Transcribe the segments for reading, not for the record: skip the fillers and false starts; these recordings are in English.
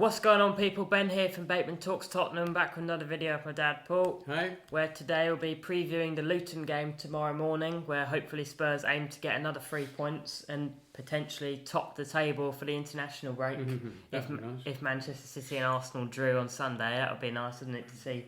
What's going on, people? Ben here from Bateman Talks Tottenham, back with another video of my dad Paul. Hi. Where today we'll be previewing the Luton game tomorrow morning, where hopefully Spurs aim to get another 3 points and potentially top the table for the international break. If Manchester City and Arsenal drew on Sunday, that would be nice, wouldn't it, to see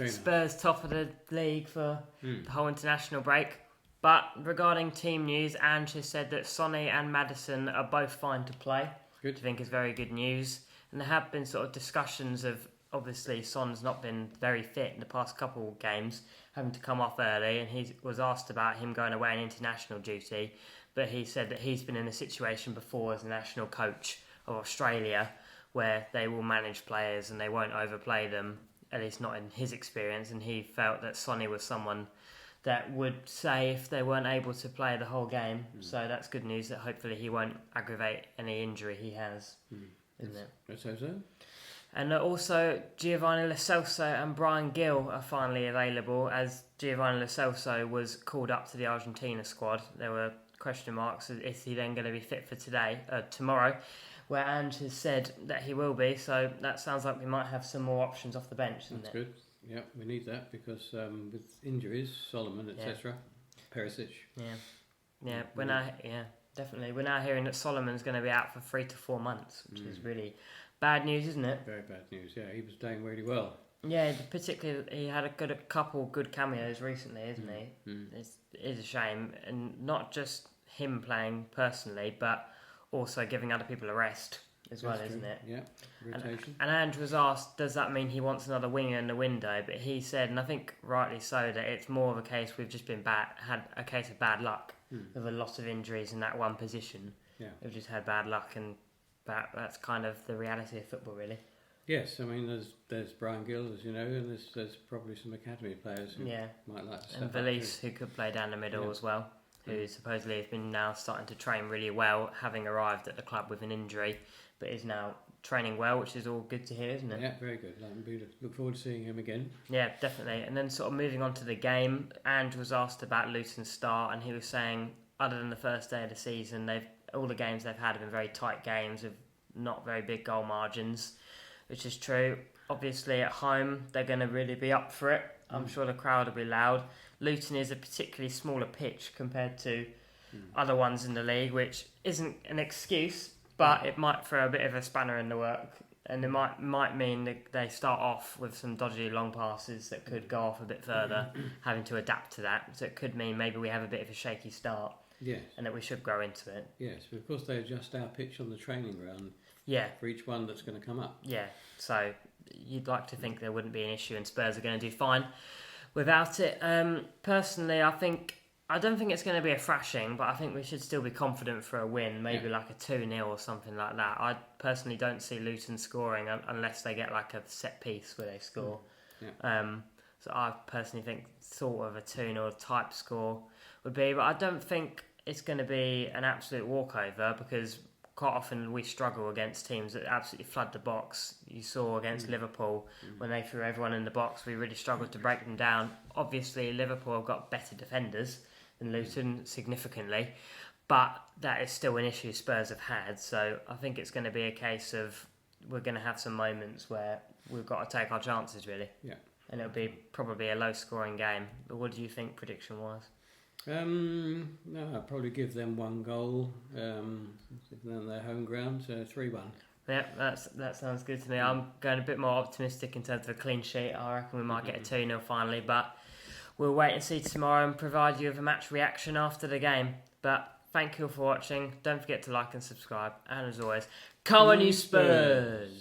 Spurs top of the league for the whole international break. But regarding team news, Ange has said that Sonny and Maddison are both fine to play. Good. Which I think is very good news. And there have been sort of discussions of, obviously, Son's not been very fit in the past couple of games, having to come off early, and he was asked about him going away on international duty, but he said that he's been in a situation before as a national coach of Australia where they will manage players and they won't overplay them, at least not in his experience, and he felt that Sonny was someone that would say if they weren't able to play the whole game. So that's good news that hopefully he won't aggravate any injury he has. Isn't it? Let's hope so. And also, Giovanni Lo Celso and Brian Gill are finally available, as Giovanni Lo Celso was called up to the Argentina squad. There were question marks: is he then going to be fit for tomorrow? Where Ange has said that he will be, so that sounds like we might have some more options off the bench, isn't That's it? good. Yeah, we need that because with injuries, Solomon, etc., Perisic. Definitely. We're now hearing that Solomon's going to be out for 3 to 4 months, which is really bad news, isn't it? Very bad news. Yeah, he was doing really well. Yeah, particularly he had a couple good cameos recently, isn't he? It is a shame, and not just him playing personally, but also giving other people a rest as well, isn't it? Yeah, rotation. And Andrew was asked, does that mean he wants another winger in the window? But he said, and I think rightly so, that it's more of a case we've just had a case of bad luck with a lot of injuries in that one position. Yeah, we've just had bad luck, and that's kind of the reality of football, really. Yes, I mean there's Brian Gill, as you know, and there's probably some academy players who might like to step and Valise, who could play down the middle as well, who supposedly has been now starting to train really well, having arrived at the club with an injury, but is now training well, which is all good to hear, isn't it? Yeah, very good. Look forward to seeing him again. Yeah, definitely. And then sort of moving on to the game, Ange was asked about Luton's start, and he was saying, other than the first day of the season, all the games they've had have been very tight games with not very big goal margins, which is true. Obviously, at home, they're going to really be up for it. I'm sure the crowd will be loud. Luton is a particularly smaller pitch compared to other ones in the league, which isn't an excuse, but it might throw a bit of a spanner in the work, and it might mean that they start off with some dodgy long passes that could go off a bit further, having to adapt to that. So it could mean maybe we have a bit of a shaky start, and that we should grow into it. Yes, but of course they adjust our pitch on the training ground for each one that's going to come up. Yeah, so you'd like to think there wouldn't be an issue, and Spurs are going to do fine without it. Personally, I don't think it's going to be a thrashing, but I think we should still be confident for a win, maybe like a 2-0 or something like that. I personally don't see Luton scoring unless they get like a set piece where they score. So I personally think sort of a 2-0 type score would be, but I don't think it's going to be an absolute walkover, because quite often we struggle against teams that absolutely flood the box. You saw against Liverpool, when they threw everyone in the box, we really struggled to break them down. Obviously, Liverpool have got better defenders than Luton, significantly, but that is still an issue Spurs have had. So I think it's going to be a case of we're going to have some moments where we've got to take our chances, really. Yeah. And it'll be probably a low-scoring game. But what do you think, prediction-wise? No, I'd probably give them 1 goal. On their home ground, so 3-1. Yeah, that sounds good to me. I'm going a bit more optimistic in terms of a clean sheet. I reckon we might get a 2-0 finally, but we'll wait and see tomorrow and provide you with a match reaction after the game. But thank you for watching. Don't forget to like and subscribe. And as always, come on you Spurs!